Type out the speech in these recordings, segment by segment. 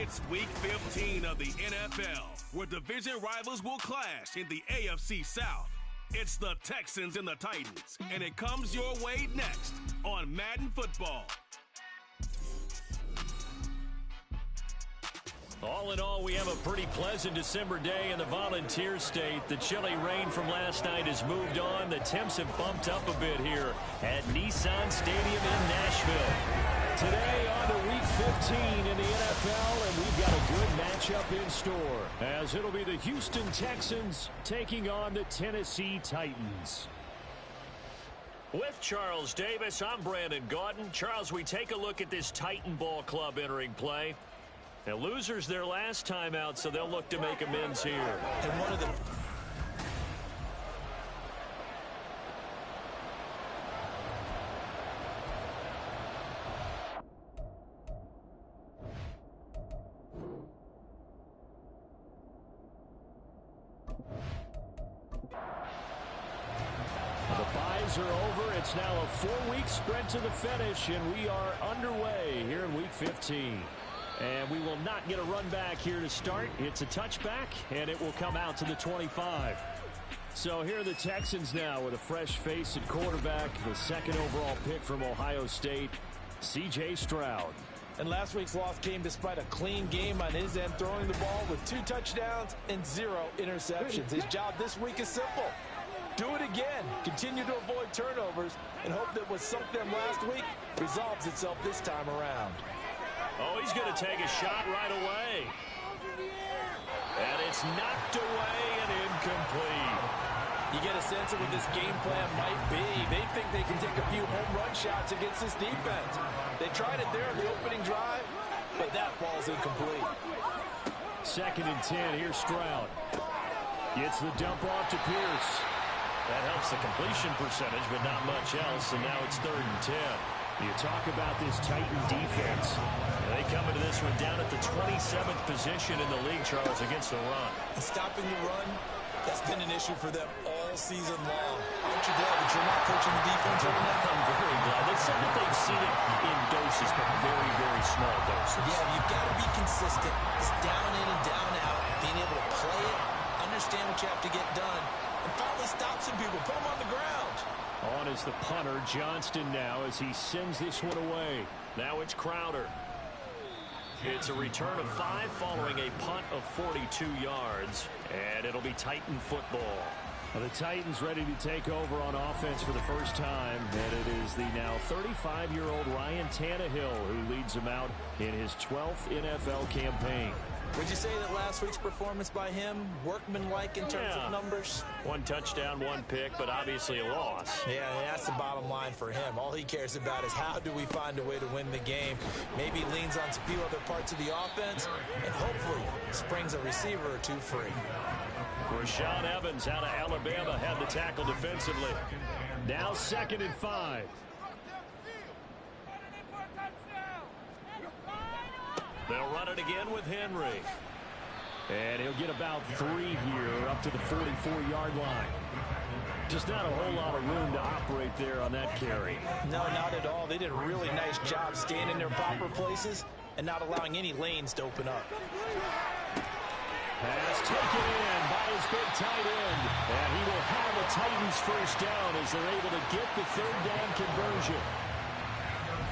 It's Week 15 of the NFL, where division rivals will clash in the AFC South. It's the Texans and the Titans, and it comes your way next on Madden Football. All in all, we have a pretty pleasant December day in the Volunteer State. The chilly rain from last night has moved on. The temps have bumped up a bit here at Nissan Stadium in Nashville. Today on to Week 15 in the NFL, and we've got a good matchup in store, as it'll be the Houston Texans taking on the Tennessee Titans. With Charles Davis, I'm Brandon Gaudin. Charles, we take a look at this Titan ball club entering play. Now, losers their last time out, so they'll look to make amends here. And one of the buys are over. It's now a 4-week sprint to the finish, and we are underway here in Week 15. And we will not get a run back here to start. It's a touchback, and it will come out to the 25. So here are the Texans now with a fresh face at quarterback, the second overall pick from Ohio State, C.J. Stroud. And last week's loss came despite a clean game on his end, throwing the ball with 2 touchdowns and 0 interceptions. His job this week is simple. Do it again. Continue to avoid turnovers and hope that what sunk them last week resolves itself this time around. Oh, he's going to take a shot right away. And it's knocked away and incomplete. You get a sense of what this game plan might be. They think they can take a few home run shots against this defense. They tried it there on the opening drive, but that ball's incomplete. 2nd and 10. Here's Stroud. Gets the dump off to Pierce. That helps the completion percentage, but not much else, and now it's 3rd and 10. You talk about this Titan defense. They come into this one down at the 27th position in the league, Charles, against the run. Stopping the run, that's been an issue for them all season long. Aren't you glad that you're not coaching the defense right now? I'm very glad. They said that they've seen it in doses, but very, very small doses. Yeah, you've got to be consistent. It's down in and down out. Being able to play it, understand what you have to get done, and finally stop some people, put them on the ground. On is the punter, Johnston, now as he sends this one away. Now it's Crowder. It's a return of 5 following a punt of 42 yards, and it'll be Titan football. Well, the Titans ready to take over on offense for the first time, and it is the now 35-year-old Ryan Tannehill who leads them out in his 12th NFL campaign. Would you say that last week's performance by him, workmanlike in terms of numbers? 1 touchdown, 1 pick, but obviously a loss. Yeah, and that's the bottom line for him. All he cares about is how do we find a way to win the game. Maybe leans on a few other parts of the offense, and hopefully springs a receiver or 2 free. Rashaan Evans out of Alabama had the tackle defensively. Now 2nd and 5. They'll run it again with Henry. And he'll get about 3 here up to the 44-yard line. Just not a whole lot of room to operate there on that carry. No, not at all. They did a really nice job staying in their proper places and not allowing any lanes to open up. Pass taken in by his big tight end. And he will have a Titans first down as they're able to get the 3rd down conversion.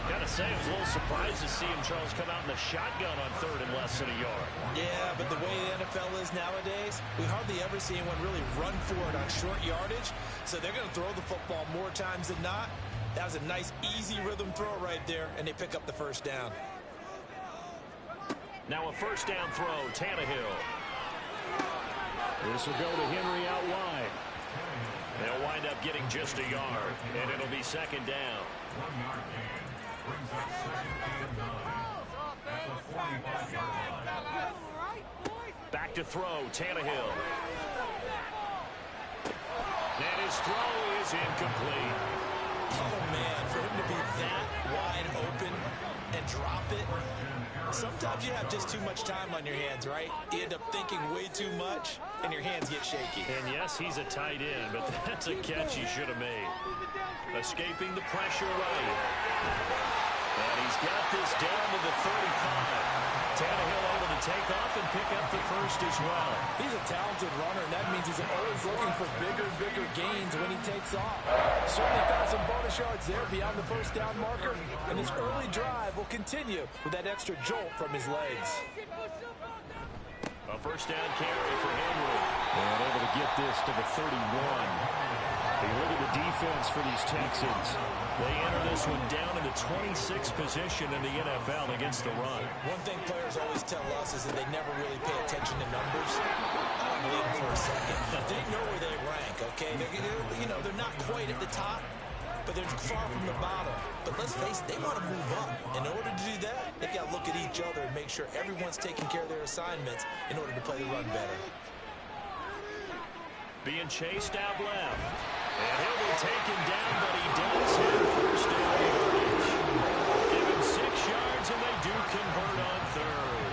Gotta say, I was a little surprised to see him, Charles, come out in the shotgun on 3rd and less than a yard. Yeah, but the way the NFL is nowadays, we hardly ever see anyone really run for it on short yardage. So they're going to throw the football more times than not. That was a nice, easy rhythm throw right there, and they pick up the first down. Now a first down throw, Tannehill. This will go to Henry out wide. They'll wind up getting just a yard, and it'll be 2nd down. Back to throw, Tannehill. And his throw is incomplete. Oh, man, for him to be that wide open and drop it. Sometimes you have just too much time on your hands, right? You end up thinking way too much, and your hands get shaky. And yes, he's a tight end, but that's a catch he should have made. Escaping the pressure right. And he's got this down to the 35. Tannehill able to take off and pick up the first as well. He's a talented runner, and that means he's always looking for bigger and bigger gains when he takes off. Certainly found some bonus yards there beyond the first down marker, and his early drive will continue with that extra jolt from his legs. A first down carry for Henry. And able to get this to the 31. You look at the defense for these Texans. They enter this one down in the 26th position in the NFL against the run. One thing players always tell us is that they never really pay attention to numbers. I don't believe them for a second. They know where they rank, okay? They're not quite at the top, but they're far from the bottom. But let's face it, they want to move up. In order to do that, they've got to look at each other and make sure everyone's taking care of their assignments in order to play the run better. Being chased out left. And he'll be taken down, but he does have first down yardage. Give him 6 yards, and they do convert on third.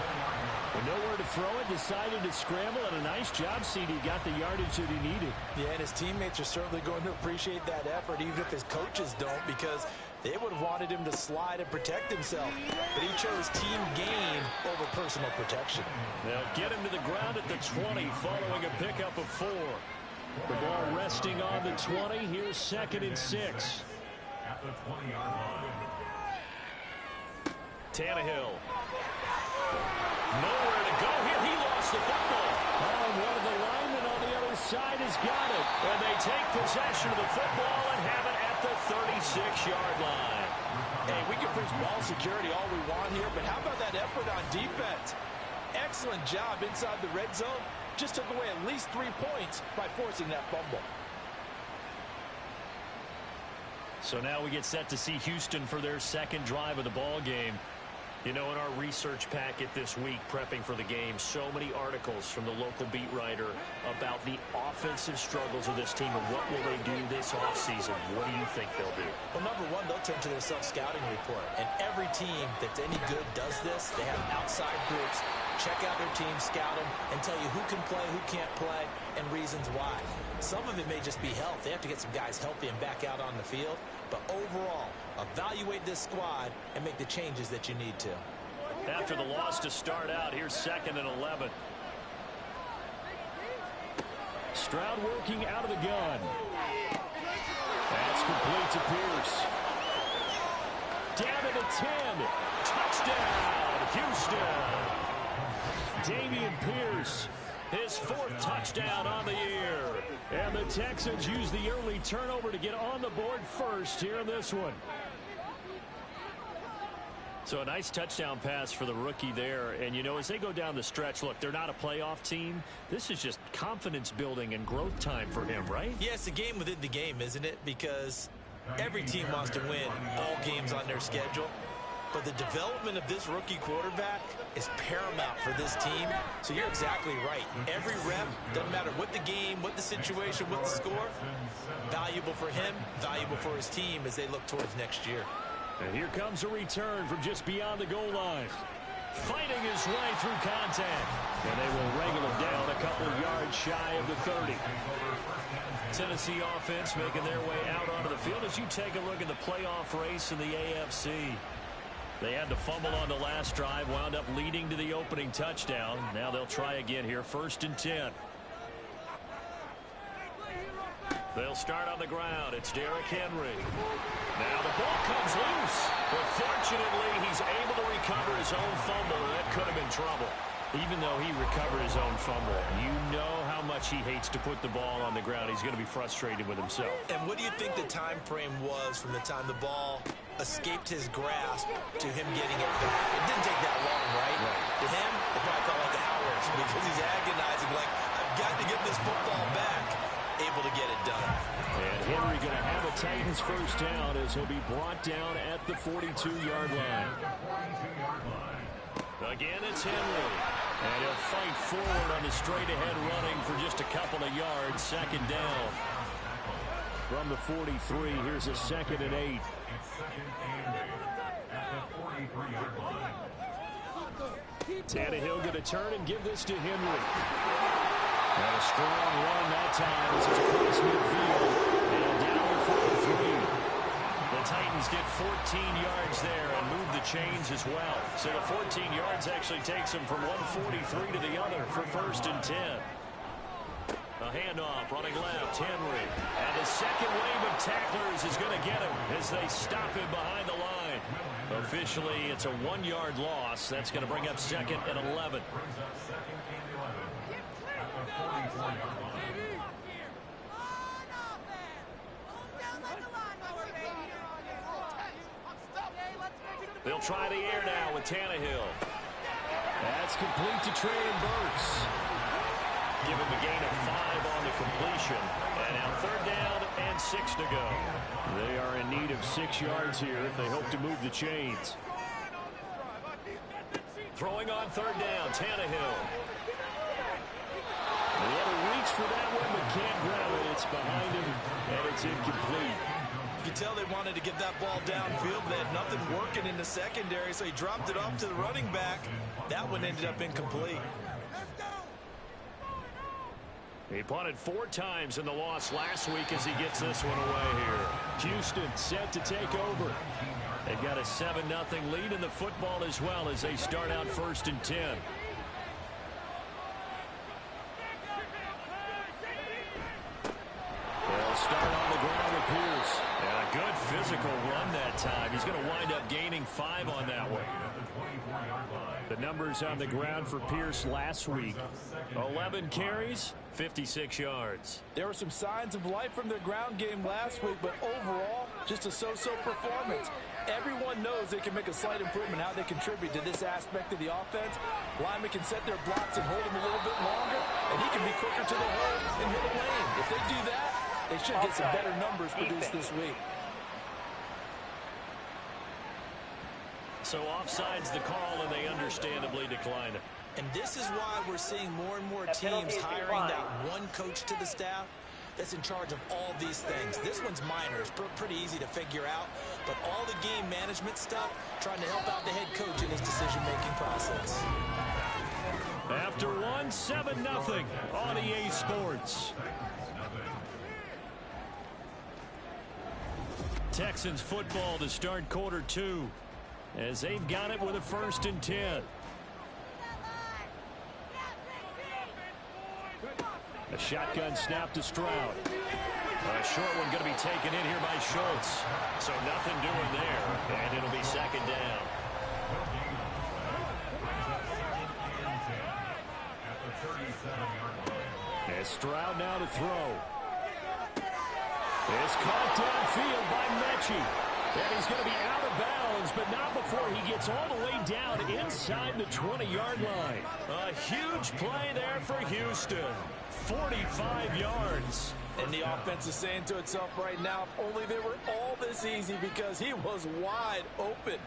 With nowhere to throw it, decided to scramble, and a nice job, CD. Got the yardage that he needed. Yeah, and his teammates are certainly going to appreciate that effort, even if his coaches don't, because they would have wanted him to slide and protect himself. But he chose team gain over personal protection. They'll get him to the ground at the 20, following a pickup of 4. The ball resting on the 20. Here's 2nd and 6. At the 20-yard line. Tannehill. Nowhere to go here. He lost the football. Oh, and one of the linemen on the other side has got it. And they take possession of the football and have it at the 36-yard line. Hey, we can preach ball security all we want here, but how about that effort on defense? Excellent job inside the red zone. Just took away at least 3 points by forcing that fumble. So now we get set to see Houston for their second drive of the ball game. You know, in our research packet this week, prepping for the game, so many articles from the local beat writer about the offensive struggles of this team and what will they do this offseason. What do you think they'll do? Well, number one, they'll turn to their self-scouting report. And every team that's any good does this. They have outside groups. Check out their team, scout them, and tell you who can play, who can't play, and reasons why. Some of it may just be health. They have to get some guys healthy and back out on the field. But overall, evaluate this squad and make the changes that you need to. After the loss to start out, here's 2nd and 11. Stroud working out of the gun. That's complete to Pierce. Down to the 10. Touchdown, Houston. Dameon Pierce, his 4th touchdown on the year. And the Texans use the early turnover to get on the board first here in this one. So a nice touchdown pass for the rookie there. And, you know, as they go down the stretch, look, they're not a playoff team. This is just confidence building and growth time for him, right? Yeah, it's a game within the game, isn't it? Because every team wants to win all games on their schedule. But the development of this rookie quarterback is paramount for this team. So you're exactly right. Every rep, doesn't matter what the game, what the situation, what the score, valuable for him, valuable for his team as they look towards next year. And here comes a return from just beyond the goal line. Fighting his way through contact. And they will wrangle him down a couple of yards shy of the 30. Tennessee offense making their way out onto the field as you take a look at the playoff race in the AFC. They had to fumble on the last drive, wound up leading to the opening touchdown. Now they'll try again here, 1st and 10. They'll start on the ground. It's Derrick Henry. Now the ball comes loose. But fortunately, he's able to recover his own fumble, and that could have been trouble. Even though he recovered his own fumble, you know how much he hates to put the ball on the ground. He's going to be frustrated with himself. And what do you think the time frame was from the time the ball escaped his grasp to him getting it back? It didn't take that long, right? To him, it probably felt like hours because he's agonizing like, I've got to get this football back. Able to get it done. And Henry going to have a Titans first down as he'll be brought down at the 42-yard line. Again, it's Henry. And he'll fight forward on the straight-ahead running for just a couple of yards. 2nd down. From the 43, here's a 2nd and 8. Tannehill going to turn and give this to Henry. And a strong run that time as it's across midfield. And down to 43. The the Titans get 14 yards there and move the chains as well. So the 14 yards actually takes them from 143 to the other for 1st and 10. A handoff, running left, Henry. And the second wave of tacklers is going to get him as they stop him behind the line. Officially, it's a 1-yard loss. That's going to bring up 2nd and 11. They'll try the air now with Tannehill. That's complete to Traylon Burks. Give him a gain of 5 on the completion. And now 3rd down and 6 to go. They are in need of 6 yards here if they hope to move the chains. Throwing on 3rd down, Tannehill. They had to reach for that one, but can't grab it. It's behind him, and it's incomplete. You can tell they wanted to get that ball downfield. They had nothing working in the secondary, so he dropped it off to the running back. That one ended up incomplete. He punted 4 times in the loss last week as he gets this one away here. Houston set to take over. They've got a 7-0 lead in the football as well as they start out 1st and 10. They'll start on the ground with Pierce. And a good physical run that time. He's going to wind up gaining 5 on that one. The numbers on the ground for Pierce last week. 11 carries, 56 yards. There were some signs of life from their ground game last week, but overall, just a so-so performance. Everyone knows they can make a slight improvement how they contribute to this aspect of the offense. Linemen can set their blocks and hold him a little bit longer, and he can be quicker to the hole and hit a lane. If they do that, they should get some better numbers produced this week. So offside's the call, and they understandably decline it. And this is why we're seeing more and more teams hiring that one coach to the staff that's in charge of all these things. This one's minor. It's pretty easy to figure out. But all the game management stuff, trying to help out the head coach in his decision-making process. After 1, 7-0 on EA Sports. Texans football to start quarter 2 as they've got it with a 1st and 10. A shotgun snap to Stroud. A short one going to be taken in here by Schultz. So nothing doing there, and it'll be 2nd down. And Stroud now to throw. It's caught downfield by Mechie. And he's going to be out of bounds, but not before he gets all the way down inside the 20-yard line. A huge play there for Houston. 45 yards. And the offense is saying to itself right now, if only they were all this easy, because he was wide open.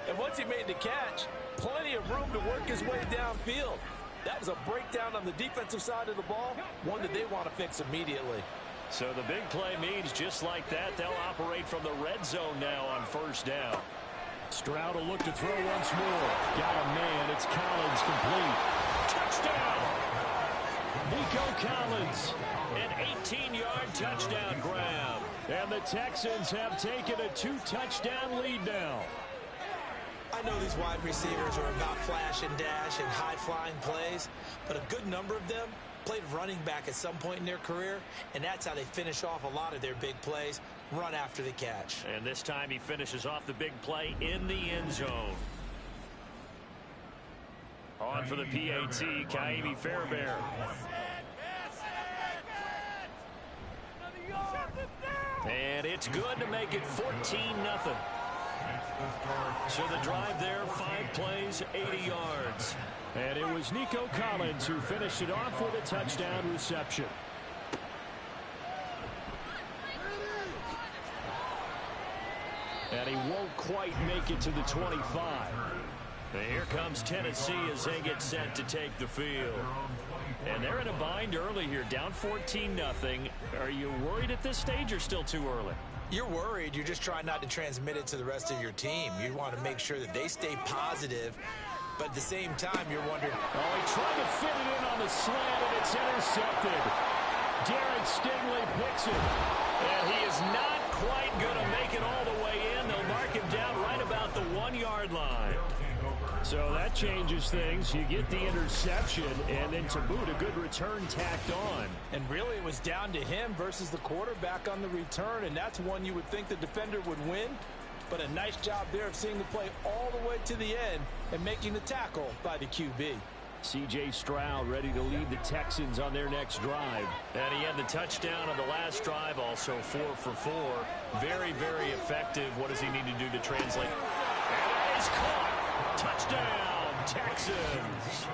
And once he made the catch, plenty of room to work his way downfield. That was a breakdown on the defensive side of the ball, one that they want to fix immediately. So the big play means just like that, they'll operate from the red zone now on 1st down. Stroud will look to throw once more. Got a man. It's Collins complete. Touchdown! Nico Collins. An 18-yard touchdown grab. And the Texans have taken a 2-touchdown lead now. I know these wide receivers are about flash and dash and high-flying plays, but a good number of them played running back at some point in their career, and that's how they finish off a lot of their big plays, run after the catch. And this time he finishes off the big play in the end zone. On for the PAT, Kaimi Fairbairn. And it's good to make it 14-0. So the drive there, 5 plays, 80 yards. And it was Nico Collins who finished it off with a touchdown reception. And he won't quite make it to the 25. And here comes Tennessee as they get set to take the field. And they're in a bind early here, down 14-0. Are you worried at this stage or still too early? You're worried. You're just trying not to transmit it to the rest of your team. You want to make sure that they stay positive, but at the same time, you're wondering. Oh, he tried to fit it in on the slant, and it's intercepted. Derek Stingley picks it. And he is not quite going to make it all the way in. They'll mark him down right about the 1-yard line. So that changes things. You get the interception, and then to boot, a good return tacked on. And really, it was down to him versus the quarterback on the return, and that's one you would think the defender would win. But a nice job there of seeing the play all the way to the end and making the tackle by the QB. C.J. Stroud ready to lead the Texans on their next drive. And he had the touchdown on the last drive, also 4 for 4. Very, very effective. What does he need to do to translate? And that is caught. Touchdown, Texans.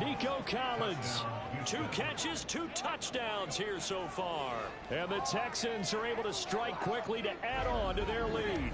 Nico Collins. 2 catches, 2 touchdowns here so far. And the Texans are able to strike quickly to add on to their lead.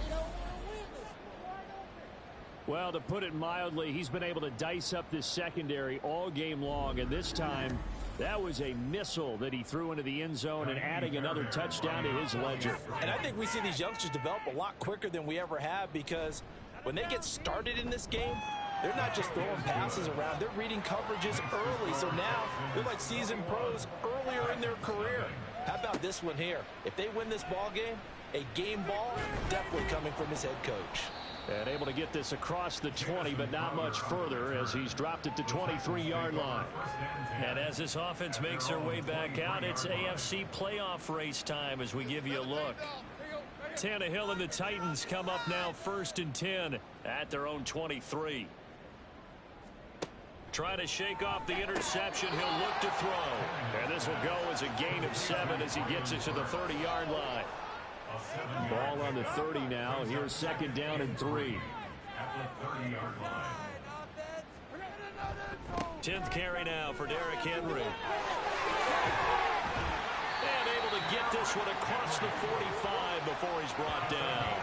Well, to put it mildly, he's been able to dice up this secondary all game long, and this time that was a missile that he threw into the end zone and adding another touchdown to his ledger. And I think we see these youngsters develop a lot quicker than we ever have, because when they get started in this game, they're not just throwing passes around. They're reading coverages early. So now they're like seasoned pros earlier in their career. How about this one here? If they win this ball game, a game ball definitely coming from his head coach. And able to get this across the 20, but not much further as he's dropped it to 23-yard line. And as this offense makes their way back out, it's AFC playoff race time as we give you a look. Tannehill and the Titans come up now 1st and 10 at their own 23. Trying to shake off the interception. He'll look to throw. And this will go as a gain of 7 as he gets it to the 30-yard line. Ball on the 30 now. Here's 2nd down and 3. 10th carry now for Derrick Henry. And able to get this one across the 45 before he's brought down.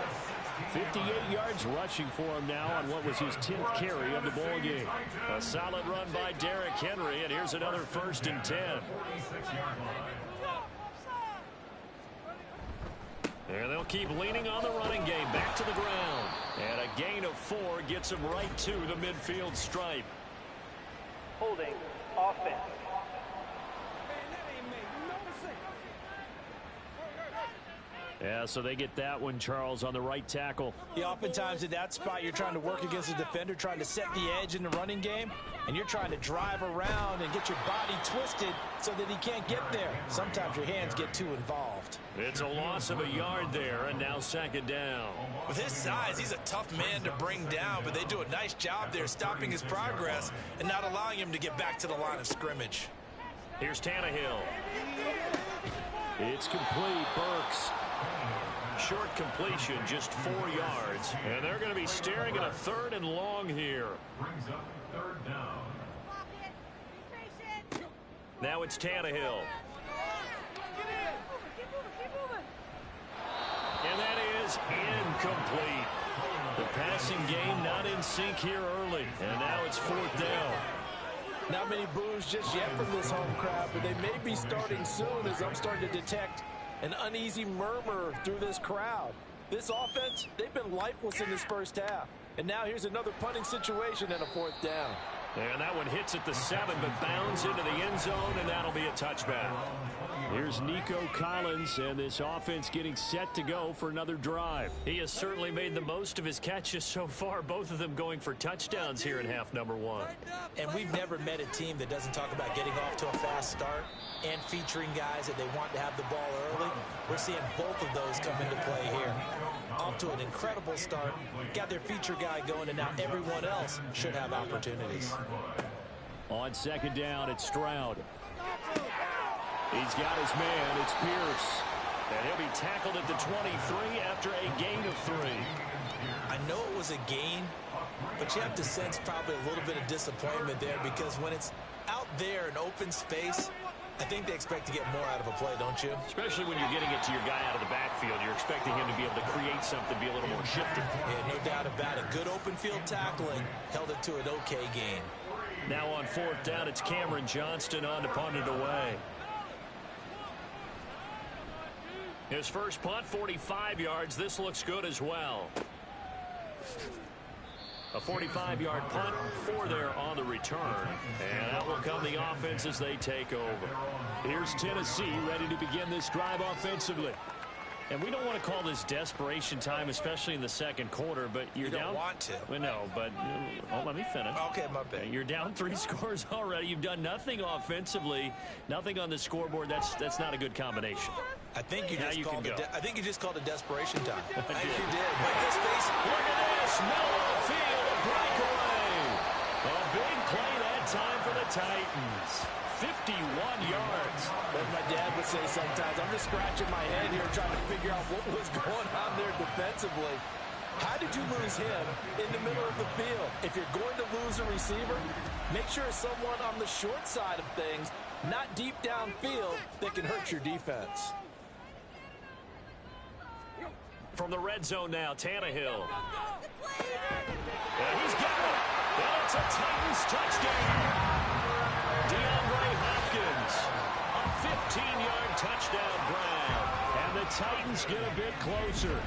58 yards rushing for him now on what was his 10th carry of the ball game. A solid run by Derrick Henry, and here's another 1st and 10. And they'll keep leaning on the running game. Back to the ground. And a gain of 4 gets him right to the midfield stripe. Holding offense. Yeah, so they get that one, Charles, on the right tackle. Yeah, oftentimes in that spot, you're trying to work against a defender, trying to set the edge in the running game, and you're trying to drive around and get your body twisted so that he can't get there. Sometimes your hands get too involved. It's a loss of a yard there, and now 2nd down. With his size, he's a tough man to bring down, but they do a nice job there stopping his progress and not allowing him to get back to the line of scrimmage. Here's Tannehill. It's complete. Burks. Short completion, just 4 yards. And they're going to be staring at a 3rd and long here. Now it's Tannehill. And that is incomplete. The passing game not in sync here early. And now it's 4th down. Not many boos just yet from this home crowd, but they may be starting soon as I'm starting to detect an uneasy murmur through this crowd. This offense, they've been lifeless in this first half. And now here's another punting situation and a 4th down. And that one hits at the 7, but bounds into the end zone, and that'll be a touchback. Here's Nico Collins, and this offense getting set to go for another drive. He has certainly made the most of his catches so far, both of them going for touchdowns here in half number 1. And we've never met a team that doesn't talk about getting off to a fast start and featuring guys that they want to have the ball early. We're seeing both of those come into play here. Off to an incredible start, got their feature guy going, and now everyone else should have opportunities. On 2nd down, it's Stroud. He's got his man. It's Pierce. And he'll be tackled at the 23 after a gain of 3. I know it was a gain, but you have to sense probably a little bit of disappointment there, because when it's out there in open space, I think they expect to get more out of a play, don't you? Especially when you're getting it to your guy out of the backfield. You're expecting him to be able to create something, be a little more shifty. Yeah, no doubt about it. Good open field tackling held it to an okay gain. Now on 4th down, it's Cameron Johnston on to punt it away. His first punt, 45 yards. This looks good as well. A 45-yard punt, 4 there on the return. And that will come the offense as they take over. Here's Tennessee ready to begin this drive offensively. And we don't want to call this desperation time, especially in the second quarter, but you're you down. don't want to. Well, no, but let me finish. Okay, my bad. You're down 3 scores already. You've done nothing offensively, nothing on the scoreboard. That's not a good combination. I think you just called it. I think you just called it desperation time. I think did. you did. Look at this face. Look at this. Middle of the field, a breakaway. A big play that time for the Titans. 51 yards. As my dad would say sometimes, I'm just scratching my head here trying to figure out what was going on there defensively. How did you lose him in the middle of the field? If you're going to lose a receiver, make sure it's someone on the short side of things, not deep downfield, that can hurt your defense. From the red zone now, Tannehill. And he's got it. And it's a Titans touchdown. DeAndre Hopkins, a 15-yard touchdown grab, and the Titans get a bit closer.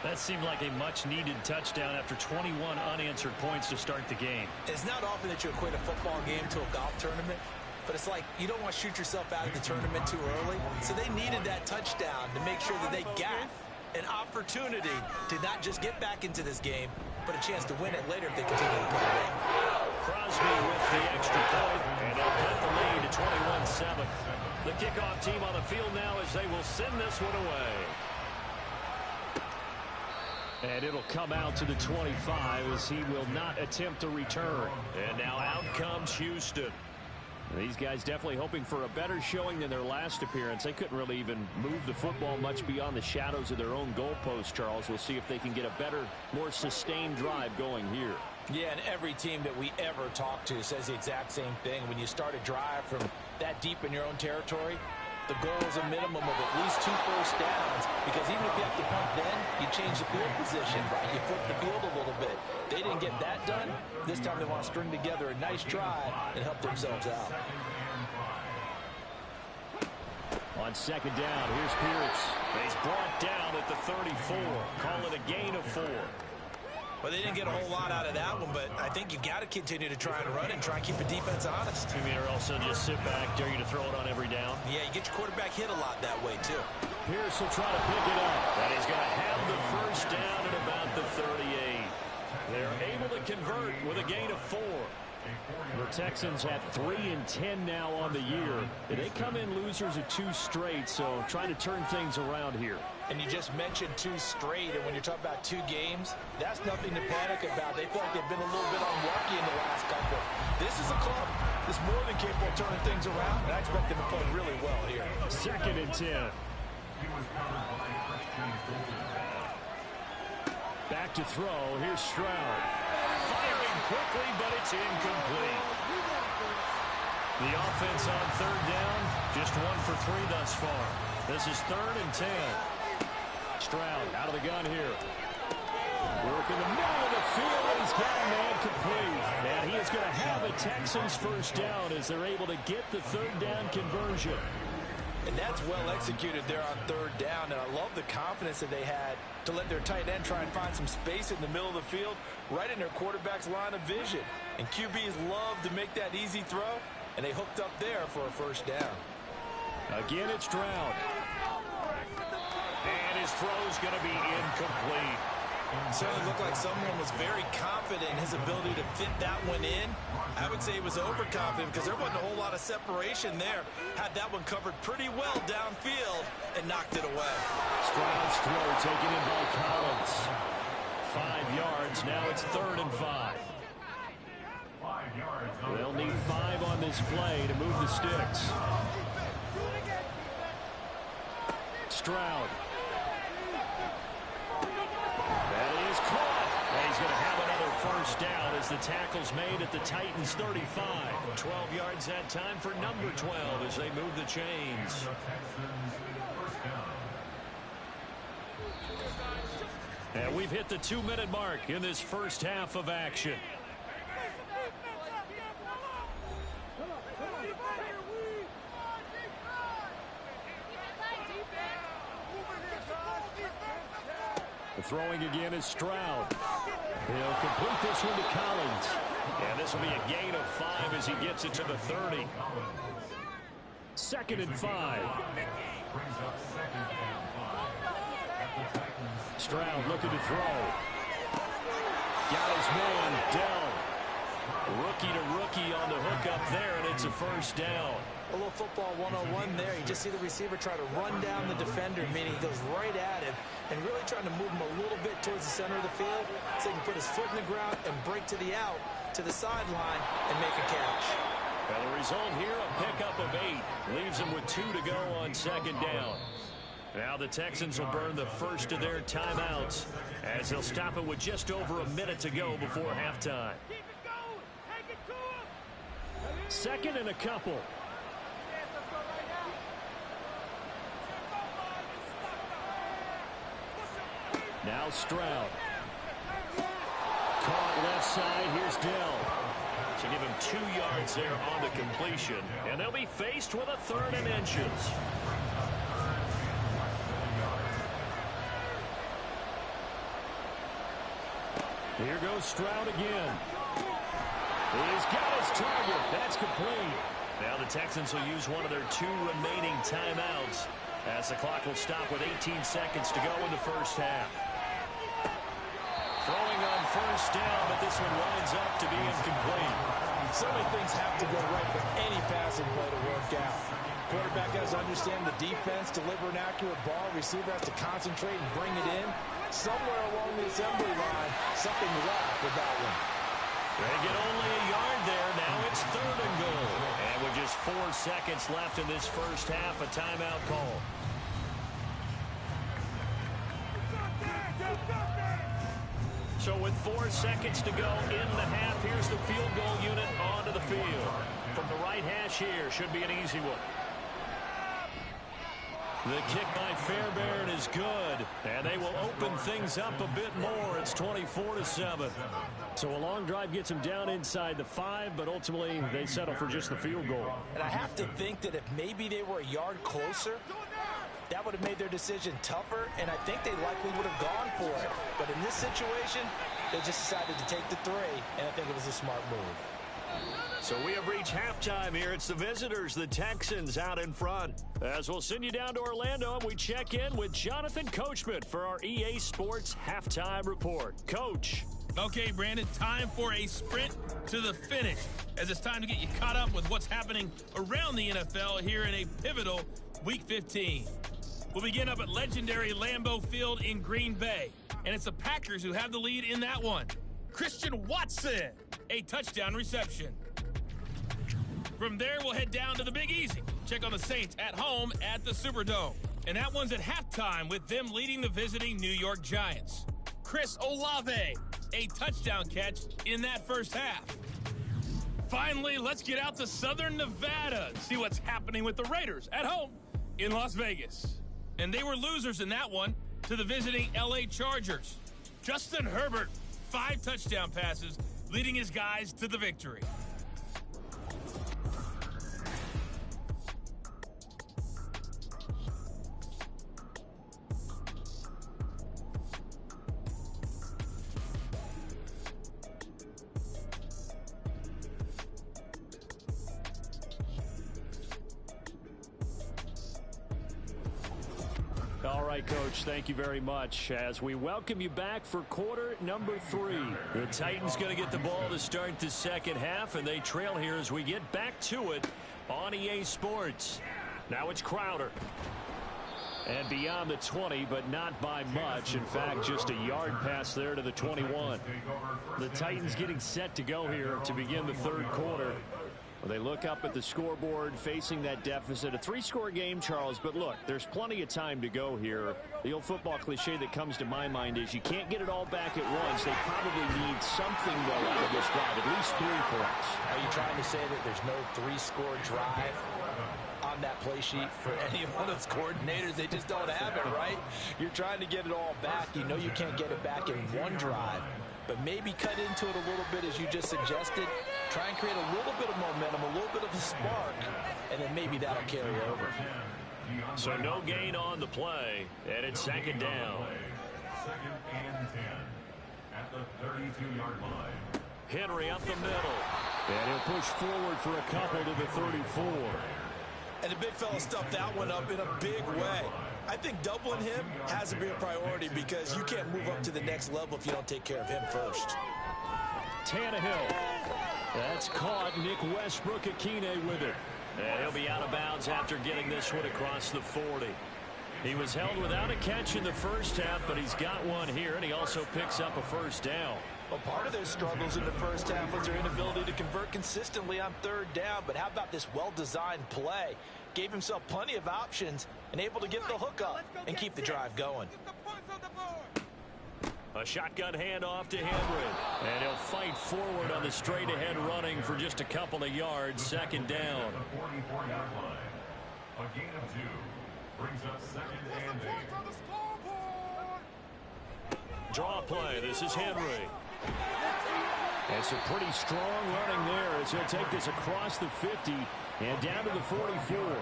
That seemed like a much-needed touchdown after 21 unanswered points to start the game. It's not often that you equate a football game to a golf tournament, but it's like you don't want to shoot yourself out of the tournament too early. So they needed that touchdown to make sure that they got an opportunity to not just get back into this game, but a chance to win it later if they continue to play well. Crosby with the extra point, and they'll cut the lead to 21-7. The kickoff team on the field now as they will send this one away. And it'll come out to the 25 as he will not attempt to return. And now out comes Houston. These guys definitely hoping for a better showing than their last appearance. They couldn't really even move the football much beyond the shadows of their own goalpost, Charles. We'll see if they can get a better, more sustained drive going here. Yeah, and every team that we ever talk to says the exact same thing. When you start a drive from that deep in your own territory, the goal is a minimum of at least 2 first downs, because even if you have to punt then, you change the field position, right? You flip the field a little bit. They didn't get that done. This time they want to string together a nice drive and help themselves out. On second down, here's Pierce. He's brought down at the 34. Call it a gain of 4. Well, they didn't get a whole lot out of that one, but I think you got to continue to try and run and try and keep the defense honest. You mean, or also just sit back, dare you to throw it on every down? Yeah, you get your quarterback hit a lot that way, too. Pierce will try to pick it up, and he's going to have the first down at about the 38. They're able to convert with a gain of 4. The Texans have 3-10 now on the year. They come in losers of 2 straight, so trying to turn things around here. And you just mentioned 2 straight, and when you're talking about 2 games, that's nothing to panic about. They feel like they've been a little bit unlucky in the last couple. This is a club that's more than capable of turning things around, and I expect them to play really well here. Second and 10. Back to throw. Here's Stroud. Firing quickly, but it's incomplete. The offense on third down, just 1 for 3 thus far. This is 3rd and 10. Stroud out of the gun here. Work in the middle of the field, and he's got a man complete. And he is going to have a Texans first down as they're able to get the 3rd down conversion. And that's well executed there on 3rd down, and I love the confidence that they had to let their tight end try and find some space in the middle of the field, right in their quarterback's line of vision. And QBs love to make that easy throw, and they hooked up there for a first down. Again, it's Stroud. And his throw's going to be incomplete. Certainly looked like someone was very confident in his ability to fit that one in. I would say he was overconfident because there wasn't a whole lot of separation there. Had that one covered pretty well downfield and knocked it away. Stroud's throw taken in by Collins. 5 yards. Now it's 3rd and 5. They'll need 5 on this play to move the sticks. Stroud. That is caught. And he's going to have another first down as the tackle's made at the Titans' 35. 12 yards that time for number 12 as they move the chains. And we've hit the 2-minute mark in this first half of action. The throwing again is Stroud. He'll complete this one to Collins. And this will be a gain of 5 as he gets it to the 30. 2nd and 5. Stroud looking to throw. Got his man, Dell. Rookie to rookie on the hook up there, and it's a first down. A little football 101 there. You just see the receiver try to run down the defender, meaning he goes right at him and really trying to move him a little bit towards the center of the field so he can put his foot in the ground and break to the out, to the sideline, and make a catch. Well, the result here, a pickup of 8. Leaves him with 2 to go on 2nd down. Now the Texans will burn the first of their timeouts as they'll stop it with just over a minute to go before halftime. Keep it going. Take it to him. 2nd and a couple. Now Stroud. Caught left side. Here's Dell. To give him 2 yards there on the completion. And they'll be faced with a 3rd and inches. Here goes Stroud again. He's got his target. That's complete. Now the Texans will use one of their 2 remaining timeouts as the clock will stop with 18 seconds to go in the first half. Throwing on first down, but this one winds up to be incomplete. So many things have to go right for any passing play to work out. Quarterback has to understand the defense, deliver an accurate ball. Receiver has to concentrate and bring it in. Somewhere along the assembly line, something left with that one. They get only a yard there. Now it's 3rd and goal. And with just 4 seconds left in this first half, a timeout call. So with 4 seconds to go in the half, here's the field goal unit onto the field. From the right hash here, should be an easy one. The kick by Fairbairn is good, and they will open things up a bit more. It's 24-7. So a long drive gets them down inside the 5, but ultimately they settle for just the field goal. And I have to think that if maybe they were a yard closer, that would have made their decision tougher, and I think they likely would have gone for it. But in this situation, they just decided to take the 3, and I think it was a smart move. So we have reached halftime here. It's the visitors, the Texans, out in front. As we'll send you down to Orlando, and we check in with Jonathan Coachman for our EA Sports Halftime Report. Coach. Okay, Brandon, time for a sprint to the finish, as it's time to get you caught up with what's happening around the NFL here in a pivotal Week 15. We'll begin up at legendary Lambeau Field in Green Bay, and it's the Packers who have the lead in that one. Christian Watson, a touchdown reception. From there, we'll head down to the Big Easy. Check on the Saints at home at the Superdome. And that one's at halftime with them leading the visiting New York Giants. Chris Olave, a touchdown catch in that first half. Finally, let's get out to Southern Nevada and see what's happening with the Raiders at home in Las Vegas. And they were losers in that one to the visiting LA Chargers. Justin Herbert, 5 touchdown passes, leading his guys to the victory. All right, Coach, thank you very much as we welcome you back for quarter number 3. The Titans going to get the ball to start the second half, and they trail here as we get back to it on EA Sports. Now it's Crowder. And beyond the 20, but not by much. In fact, just a yard pass there to the 21. The Titans getting set to go here to begin the 3rd quarter. They look up at the scoreboard, facing that deficit. A 3-score game, Charles, but look, there's plenty of time to go here. The old football cliche that comes to my mind is you can't get it all back at once. They probably need something, though, out of this drive, at least 3 points. Are you trying to say that there's no 3-score drive on that play sheet for any one of those coordinators? They just don't have it, right? You're trying to get it all back. You know you can't get it back in one drive. But maybe cut into it a little bit, as you just suggested. Try and create a little bit of momentum, a little bit of a spark, and then maybe that'll carry over. So no gain on the play, and it's 2nd down. 2nd and 10 at the 32-yard line. Henry up the middle. And he'll push forward for a couple to the 34. And the big fella stuffed that one up in a big way. I think doubling him has to be a priority because you can't move up to the next level if you don't take care of him first. Tannehill. That's caught. Nick Westbrook-Akine with it. And he'll be out of bounds after getting this one across the 40. He was held without a catch in the first half, but he's got one here, and he also picks up a first down. Well, part of their struggles in the first half was their inability to convert consistently on third down. But how about this well-designed play? Gave himself plenty of options and able to get the hook up and keep the drive going. A shotgun handoff to Henry. And he'll fight forward on the straight-ahead running for just a couple of yards. Second down. The 44-yard line. A gain of 2 brings up second and 8. Draw play. This is Henry. It's a pretty strong running there as he'll take this across the 50 and down to the 44.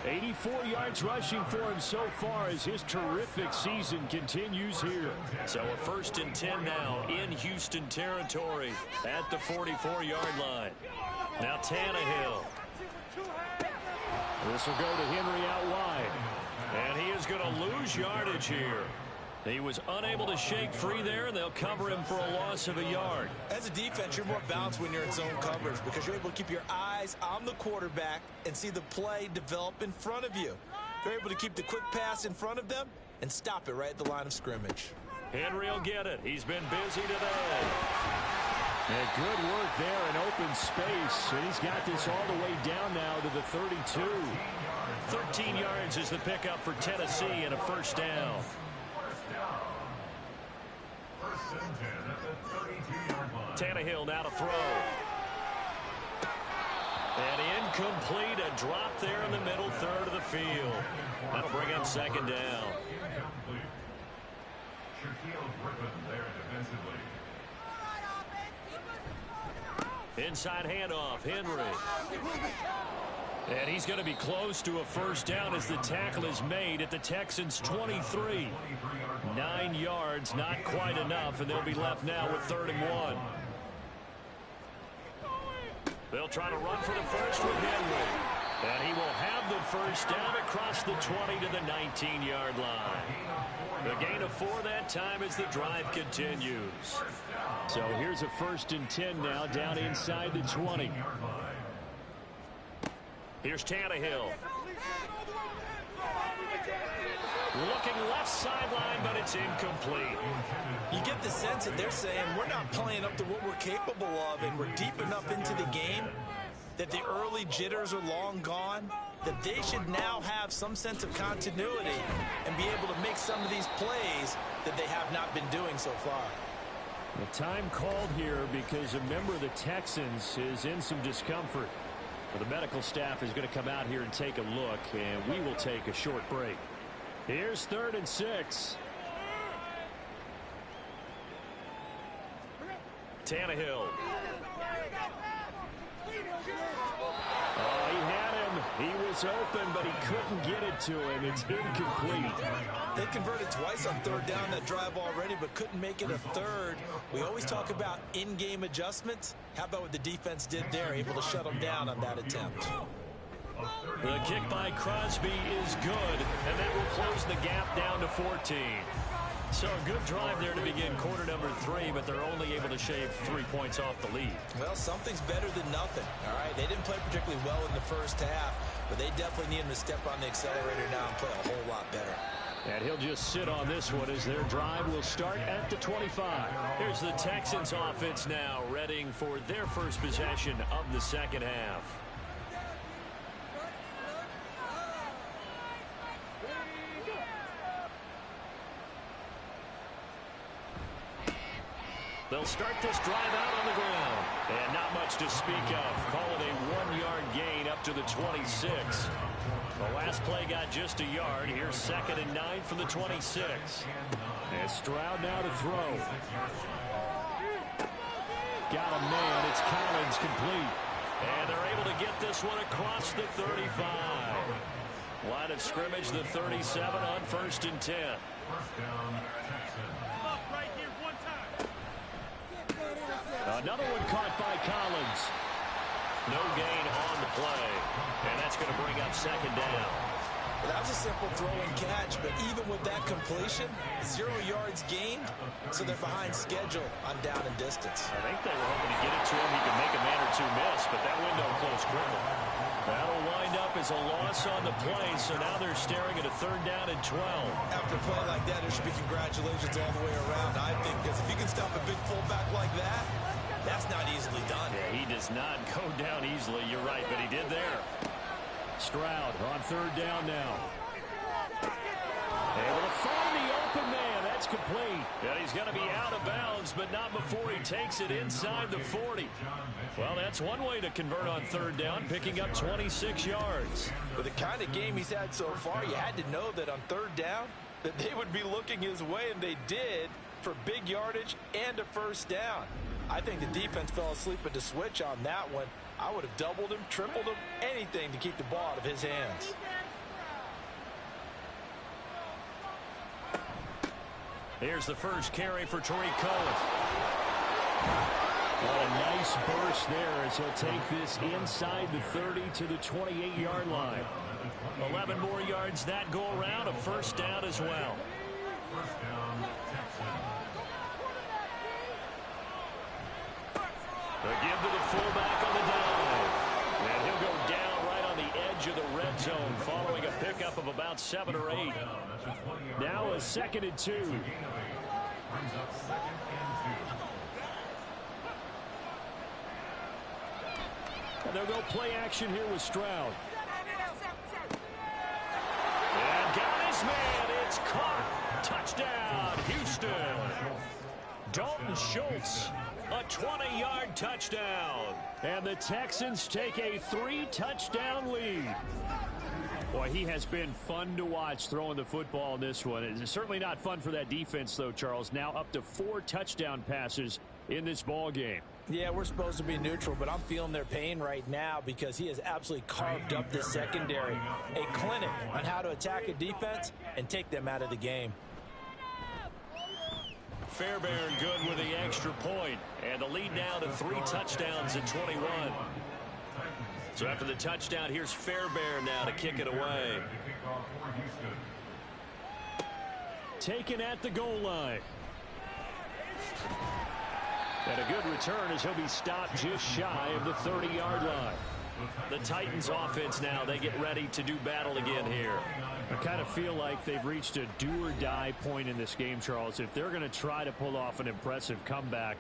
84 yards rushing for him so far as his terrific season continues here. So a 1st and 10 now in Houston territory at the 44-yard line. Now Tannehill. This will go to Henry out wide. And he is going to lose yardage here. He was unable to shake free there, and they'll cover him for a loss of a yard. As a defense, you're more balanced when you're in zone coverage because you're able to keep your eyes on the quarterback and see the play develop in front of you. They're able to keep the quick pass in front of them and stop it right at the line of scrimmage. Henry will get it. He's been busy today. And good work there in open space. And he's got this all the way down now to the 32. 13 yards is the pickup for Tennessee and a first down. Tannehill now to throw. And incomplete. A drop there in the middle third of the field. That'll bring up second down. Inside handoff. Henry. And he's going to be close to a first down as the tackle is made at the Texans' 23. 9 yards, not quite enough, and they'll be left now with 3rd and 1. They'll try to run for the first with Henry. And he will have the first down across the 20 to the 19-yard line. The gain of 4 that time as the drive continues. So here's a 1st and 10 now down inside the 20. Here's Tannehill. Looking left sideline, but it's incomplete. You get the sense that they're saying we're not playing up to what we're capable of, and we're deep enough into the game that the early jitters are long gone, that they should now have some sense of continuity and be able to make some of these plays that they have not been doing so far. The time called here because a member of the Texans is in some discomfort. Well, the medical staff is going to come out here and take a look, and we will take a short break. Here's 3rd and 6. Tannehill. Oh, he had him. He was open, but he couldn't get it to him. It's incomplete. They converted twice on 3rd down that drive already, but couldn't make it a 3rd. We always talk about in-game adjustments. How about what the defense did there, able to shut them down on that attempt? The kick by Crosby is good, and that will close the gap down to 14. So a good drive there to begin quarter number 3, but they're only able to shave 3 points off the lead. Well, something's better than nothing, all right? They didn't play particularly well in the first half, but they definitely need him to step on the accelerator now and play a whole lot better. And he'll just sit on this one as their drive will start at the 25. Here's the Texans offense now, readying for their first possession of the second half. They'll start this drive out on the ground. And not much to speak of. Call it a 1-yard gain up to the 26. The last play got just a yard. Here's 2nd and 9 from the 26. And Stroud now to throw. Got a man. It's Collins complete. And they're able to get this one across the 35. Line of scrimmage, the 37 on 1st and 10. Another one caught by Collins. No gain on the play. And that's going to bring up second down. That was a simple throw and catch, but even with that completion, 0 yards gained, so they're behind schedule on down and distance. I think they were hoping to get it to him. He could make a man or two miss, but that window closed quickly. That'll wind up as a loss on the play, so now they're staring at a 3rd down and 12. After a play like that, there should be congratulations all the way around, I think, because if you can stop a big fullback like that, that's not easily done. Yeah, he does not go down easily. You're right, but he did there. Stroud on 3rd down now. Able to find the open man. That's complete. And he's going to be out of bounds, but not before he takes it inside the 40. Well, that's one way to convert on 3rd down, picking up 26 yards. With the kind of game he's had so far, you had to know that on 3rd down, that they would be looking his way, and they did, for big yardage and a 1st down. I think the defense fell asleep at the switch on that one. I would have doubled him, tripled him, anything to keep the ball out of his hands. Here's the first carry for Tariq Cohen. What a nice burst there as he'll take this inside the 30 to the 28-yard line. 11 more yards that go around, a 1st down as well. First down, Texans. A give to the fullback on the dive. And he'll go down right on the edge of the red zone following a pickup of about 7 or 8. Now a 2nd and 2. Brings up 2nd and 2. And they'll go play action here with Stroud. And got his man. It's caught. Touchdown, Houston. Dalton Schultz, a 20-yard touchdown. And the Texans take a 3-touchdown lead. Boy, he has been fun to watch throwing the football in this one. It's certainly not fun for that defense, though, Charles. Now up to 4 touchdown passes in this ball game. Yeah, we're supposed to be neutral, but I'm feeling their pain right now because he has absolutely carved up this secondary. A clinic on how to attack a defense and take them out of the game. Fairbairn good with the extra point, and the lead now to 3 touchdowns at 21. So after the touchdown, here's Fairbairn now to kick it away. Taken at the goal line. And a good return as he'll be stopped just shy of the 30-yard line. The Titans offense now, they get ready to do battle again here. I kind of feel like they've reached a do-or-die point in this game, Charles. If they're going to try to pull off an impressive comeback,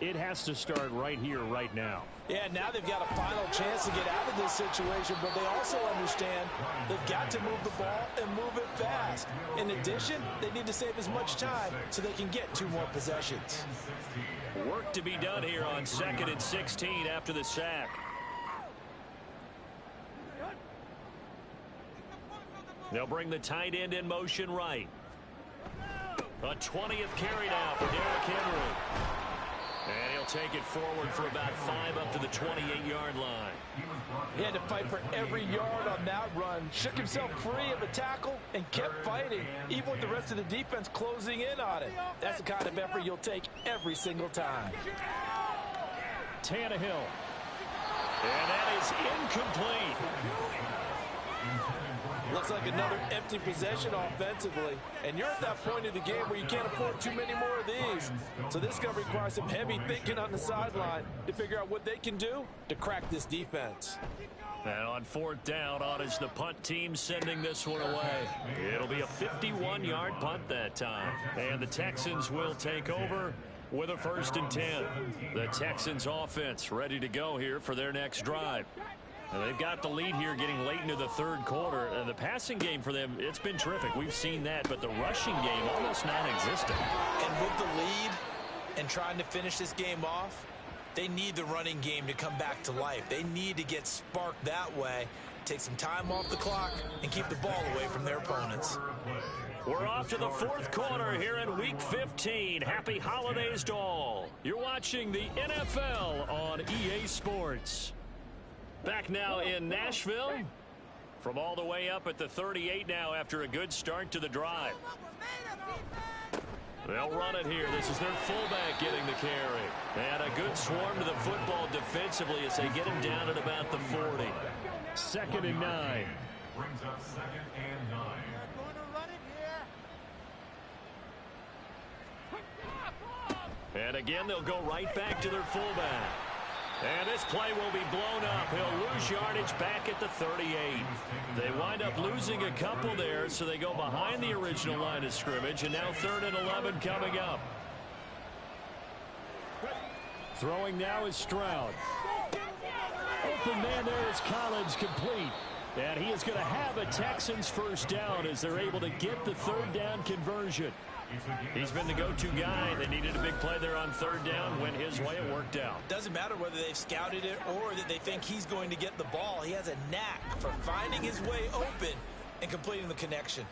it has to start right here, right now. Yeah, now they've got a final chance to get out of this situation, but they also understand they've got to move the ball and move it fast. In addition, they need to save as much time so they can get 2 more possessions. Work to be done here on 2nd and 16 after the sack. They'll bring the tight end in motion right. A 20th carry now for Derrick Henry. And he'll take it forward for about 5 up to the 28-yard line. He had to fight for every yard on that run. Shook himself free of a tackle and kept fighting, even with the rest of the defense closing in on it. That's the kind of effort you'll take every single time. Tannehill. And that is incomplete. Looks like another empty possession offensively. And you're at that point in the game where you can't afford too many more of these. So this is going to require some heavy thinking on the sideline to figure out what they can do to crack this defense. And on 4th down, on is the punt team sending this one away. It'll be a 51-yard punt that time. And the Texans will take over with a 1st and 10. The Texans offense ready to go here for their next drive. And they've got the lead here getting late into the 3rd quarter. The passing game for them, it's been terrific. We've seen that, but the rushing game almost non-existent. And with the lead and trying to finish this game off, they need the running game to come back to life. They need to get sparked that way, take some time off the clock, and keep the ball away from their opponents. We're off to the 4th quarter here in Week 15. Happy holidays to all. You're watching the NFL on EA Sports. Back now in Nashville from all the way up at the 38 now after a good start to the drive. They'll run it here. This is their fullback getting the carry. And a good swarm to the football defensively as they get him down at about the 40. 2nd and 9. Brings up 2nd and 9. They're going to run it here. And again, they'll go right back to their fullback. And this play will be blown up. He'll lose yardage back at the 38. They wind up losing a couple there, so they go behind the original line of scrimmage, and now 3rd and 11 coming up. Throwing now is Stroud. Open man there is Collins, complete. And he is going to have a Texans first down as they're able to get the 3rd down conversion. He's been the go-to guy. They needed a big play there on 3rd down. Went his way. It worked out. Doesn't matter whether they've scouted it or that they think he's going to get the ball. He has a knack for finding his way open and completing the connection.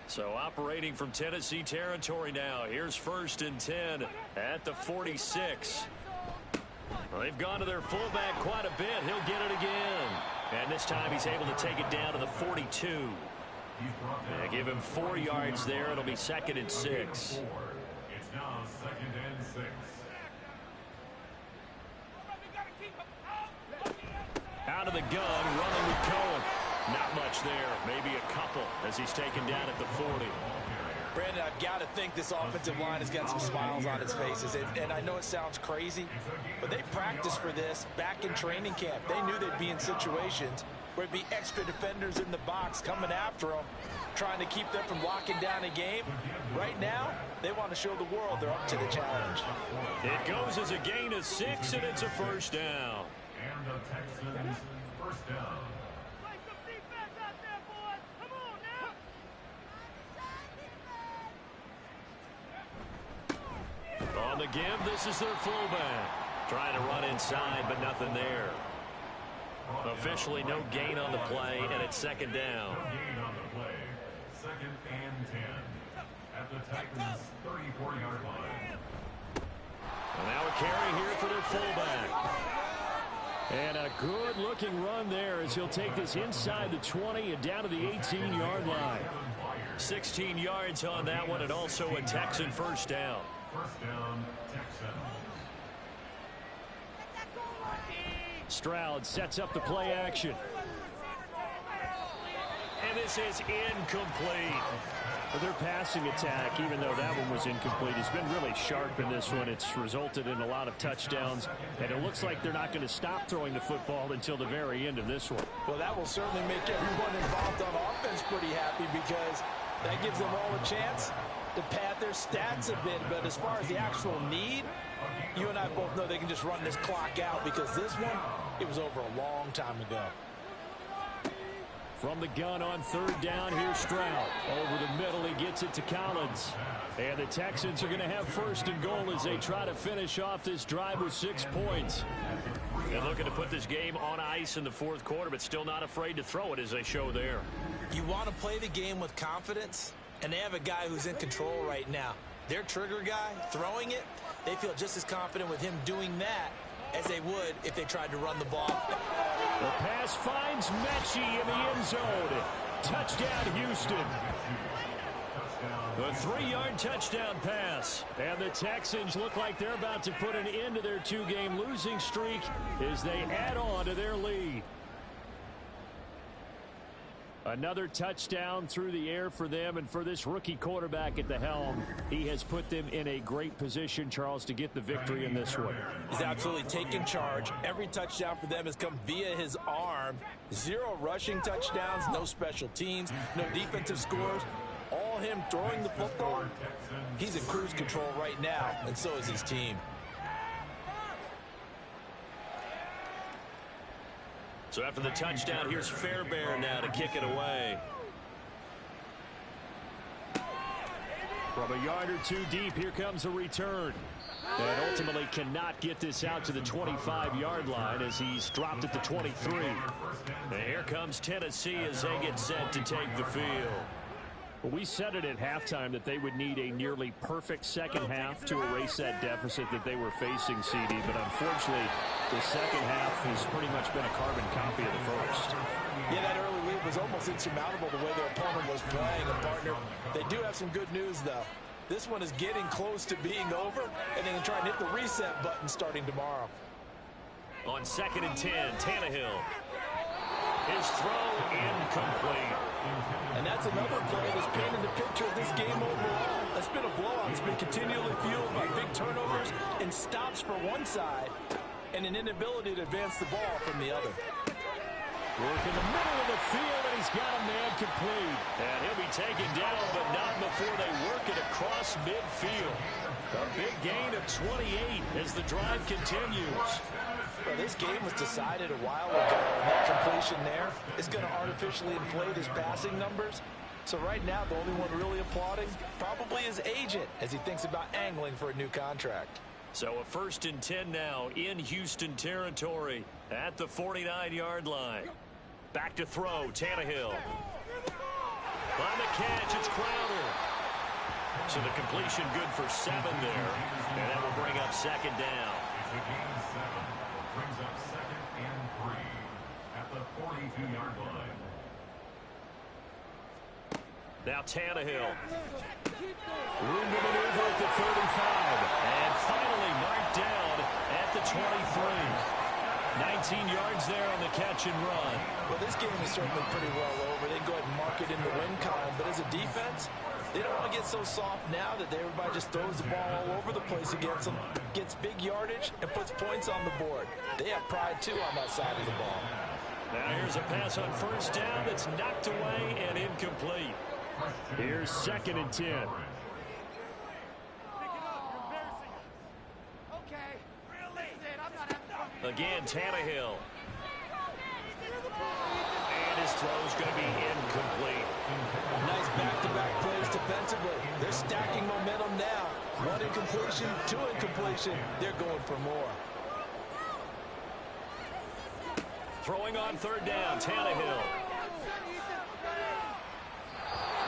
So operating from Tennessee territory now. Here's 1st and 10 at the 46. Well, they've gone to their fullback quite a bit. He'll get it again. And this time he's able to take it down to the 42. Give him 4 yards there. It'll be 2nd and 6. It's now 2nd and 6. Out of the gun, running with Cohen. Not much there. Maybe a couple as he's taken down at the 40. Brandon, I've got to think this offensive line has got some smiles on its faces. And I know it sounds crazy, but they practiced for this back in training camp. They knew they'd be in situations where it'd be extra defenders in the box coming after them, trying to keep them from locking down a game. Right now, they want to show the world they're up to the challenge. It goes as a gain of 6, and it's a first down. And the Texans first down. Play some defense out there, boys. Come on now. On the give, this is their fullback. Trying to run inside, but nothing there. Officially no gain on the play, and it's 2nd down. No gain on the play. 2nd and 10 at the Titans' 34-yard line. And now a carry here for their fullback. And a good-looking run there as he'll take this inside the 20 and down to the 18-yard line. 16 yards on that one, and also a Texan first down. First down, Texans. Stroud sets up the play action. And this is incomplete. Their passing attack, even though that one was incomplete, has been really sharp in this one. It's resulted in a lot of touchdowns, and it looks like they're not going to stop throwing the football until the very end of this one. Well, that will certainly make everyone involved on offense pretty happy because that gives them all a chance to pad their stats a bit. But as far as the actual need, you and I both know they can just run this clock out because this one, it was over a long time ago. From the gun on 3rd down, here's Stroud. Over the middle, he gets it to Collins. And the Texans are going to have 1st and goal as they try to finish off this drive with 6 points. They're looking to put this game on ice in the 4th quarter, but still not afraid to throw it as they show there. You want to play the game with confidence, and they have a guy who's in control right now. Their trigger guy, throwing it, they feel just as confident with him doing that as they would if they tried to run the ball. The pass finds Mechie in the end zone. Touchdown, Houston. A 3-yard touchdown pass. And the Texans look like they're about to put an end to their 2-game losing streak as they add on to their lead. Another touchdown through the air for them, and for this rookie quarterback at the helm, he has put them in a great position, Charles, to get the victory in this one. He's absolutely taken charge. Every touchdown for them has come via his arm. 0 rushing touchdowns, no special teams, no defensive scores. All him throwing the football. He's in cruise control right now, and so is his team. So after the touchdown, here's Fairbairn now to kick it away. From a yard or 2 deep, here comes a return. And ultimately cannot get this out to the 25-yard line as he's dropped at the 23. And here comes Tennessee as they get set to take the field. Well, we said it at halftime that they would need a nearly perfect second half to erase that deficit that they were facing, CD. But unfortunately, the second half has pretty much been a carbon copy of the first. Yeah, that early lead was almost insurmountable the way their opponent was playing. And, partner, they do have some good news, though. This one is getting close to being over, and they're going to try and hit the reset button starting tomorrow. On 2nd and 10, Tannehill. His throw incomplete. And that's another play that's painted the picture of this game overall. That's been a blowout. It's been continually fueled by big turnovers and stops for one side and an inability to advance the ball from the other. Work in the middle of the field, and he's got a man complete. And he'll be taken down, but not before they work it across midfield. A big gain of 28 as the drive continues. Well, this game was decided a while ago, and that completion there is going to artificially inflate his passing numbers. So right now, the only one really applauding probably his agent as he thinks about angling for a new contract. So a 1st and 10 now in Houston territory at the 49-yard line. Back to throw, Tannehill. On the catch, it's Crowder. So the completion good for 7 there, and that will bring up 2nd down. It's a gain of 7. Brings up 2nd and 3 at the 42-yard line. Now Tannehill. Room to maneuver at the 35. And finally marked down at the 23. 19 yards there on the catch and run. Well, this game is certainly pretty well over. They go ahead and mark it in the win column. But as a defense, they don't want to get so soft now that everybody just throws the ball all over the place against them, gets big yardage, and puts points on the board. They have pride, too, on that side of the ball. Now here's a pass on 1st down that's knocked away and incomplete. Here's 2nd and 10. Again, Tannehill. And his throw's going to be incomplete. Nice back-to-back plays defensively. They're stacking momentum now. 1 incompletion, 2 incompletion. They're going for more. Throwing on 3rd down, Tannehill.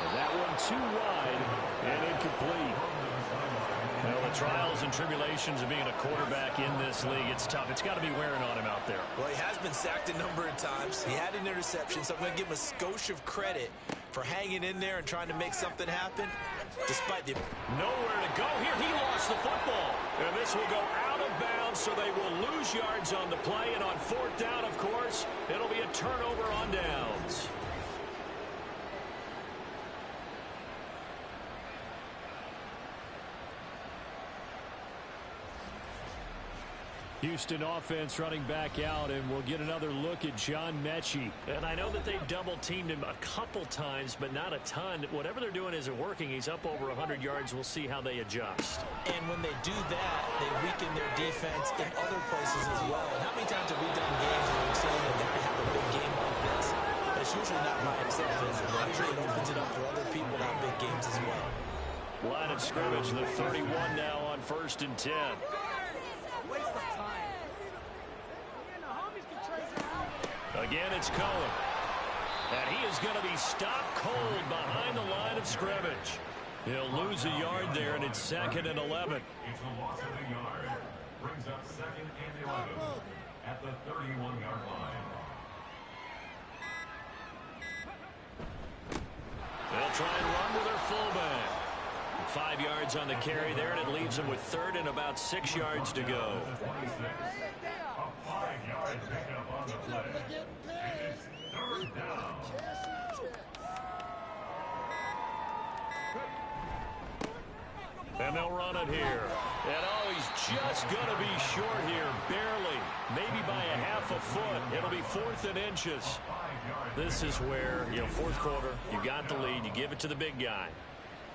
And that one too wide and incomplete. Well, the trials and tribulations of being a quarterback in this league, it's tough. It's got to be wearing on him out there. Well, he has been sacked a number of times. He had an interception, so I'm going to give him a skosh of credit for hanging in there and trying to make something happen, despite the... Nowhere to go here. He lost the football. And this will go out of bounds, so they will lose yards on the play. And on 4th down, of course, it'll be a turnover on downs. Houston offense running back out, and we'll get another look at John Mechie. And I know that they've double-teamed him a couple times, but not a ton. Whatever they're doing isn't working. He's up over 100 yards. We'll see how they adjust. And when they do that, they weaken their defense in other places as well. And how many times have we done games where we've seen a guy have a big game like this? But it's usually not by himself, is it? Usually it opens it up for other people to have big games as well. Line of scrimmage, the 31 now on 1st and 10. Again, it's Cohen. And he is going to be stopped cold behind the line of scrimmage. He'll lose a yard there, and it's 2nd and 11. It's a loss of a yard. Brings up 2nd and 11 at the 31-yard line. They'll try and run with their fullback. 5 yards on the carry there, and it leaves them with 3rd and about 6 yards to go. A 5-yard pickup on the play. And it's 3rd down. And they'll run it here. And oh, he's just going to be short here, barely. Maybe by a half a foot. It'll be 4th and inches. This is where, 4th quarter, you got the lead, you give it to the big guy.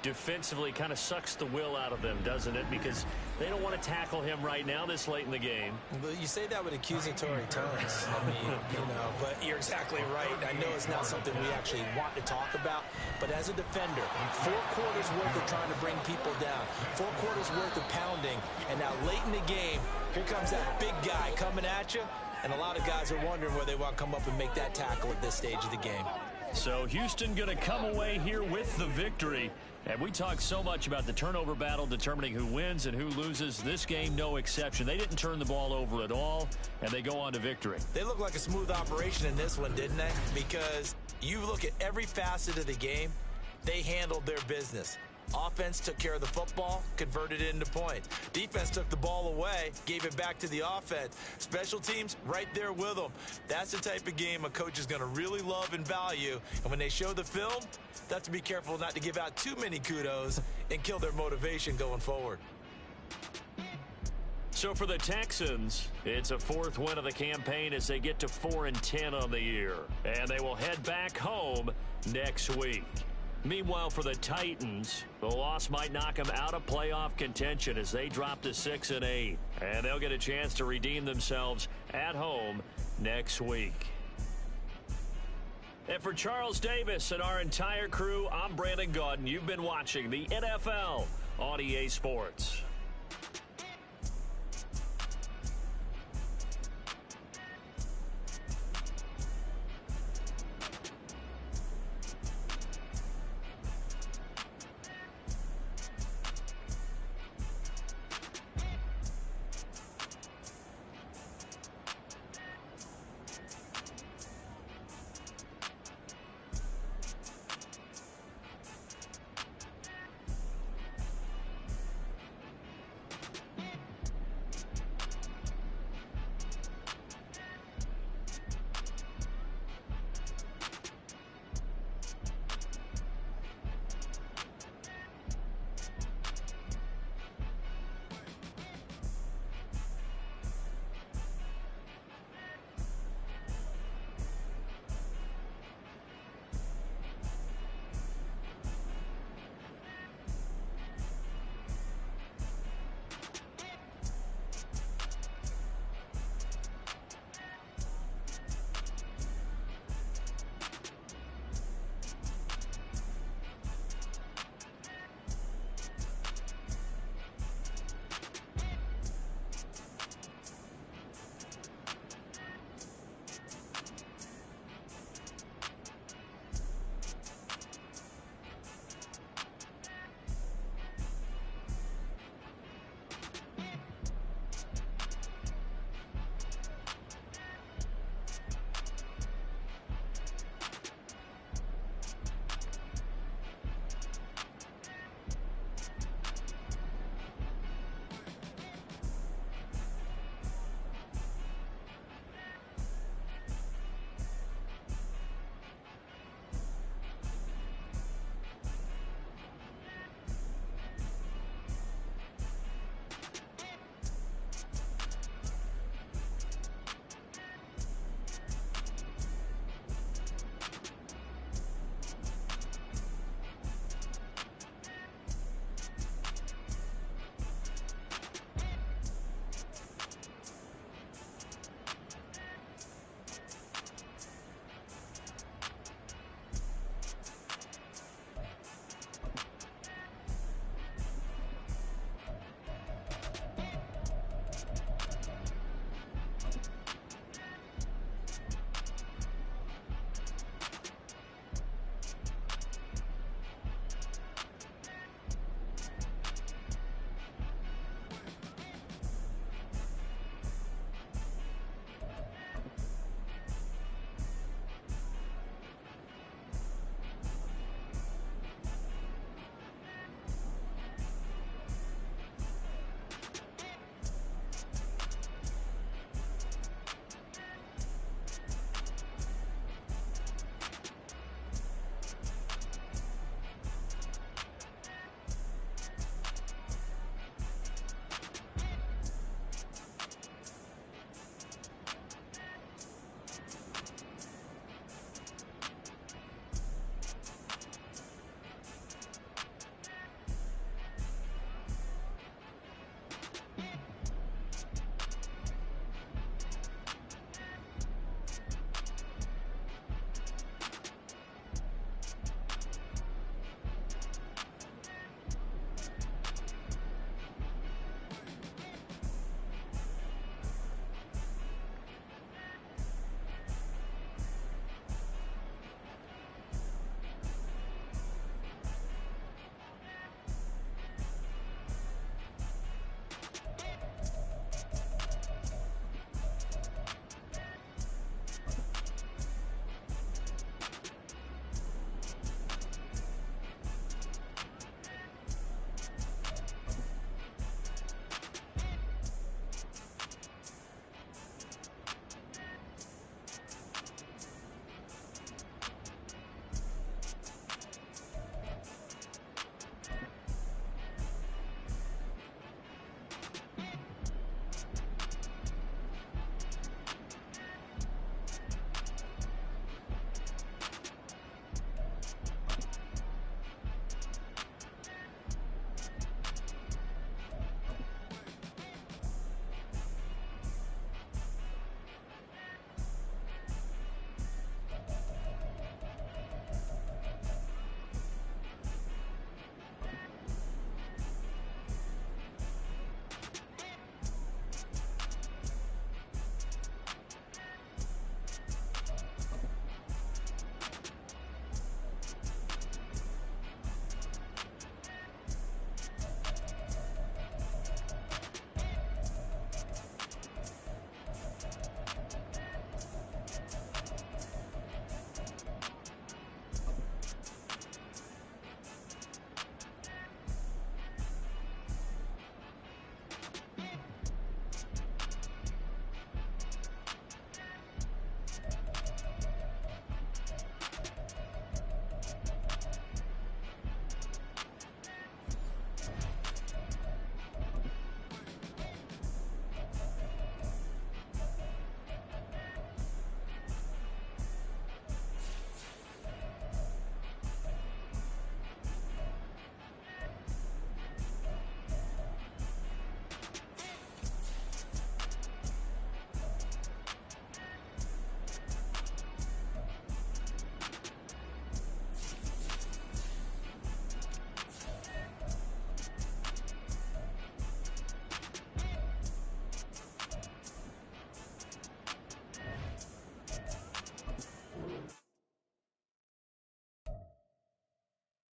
Defensively kind of sucks the will out of them, doesn't it? Because they don't want to tackle him right now this late in the game. But you say that with accusatory tones. I mean, but you're exactly right. I know it's not something we actually want to talk about. But as a defender, 4 quarters worth of trying to bring people down, 4 quarters worth of pounding, and now late in the game, here comes that big guy coming at you. And a lot of guys are wondering where they want to come up and make that tackle at this stage of the game. So Houston going to come away here with the victory. And we talk so much about the turnover battle determining who wins and who loses. This game, no exception. They didn't turn the ball over at all, and they go on to victory. They look like a smooth operation in this one, didn't they? Because you look at every facet of the game, they handled their business. Offense took care of the football, converted it into points. Defense took the ball away, gave it back to the offense. Special teams, right there with them. That's the type of game a coach is going to really love and value. And when they show the film, they have to be careful not to give out too many kudos and kill their motivation going forward. So for the Texans, it's a 4th win of the campaign as they get to 4-10 on the year. And they will head back home next week. Meanwhile, for the Titans, the loss might knock them out of playoff contention as they drop to 6-8. And they'll get a chance to redeem themselves at home next week. And for Charles Davis and our entire crew, I'm Brandon Gaudin. You've been watching the NFL on EA Sports.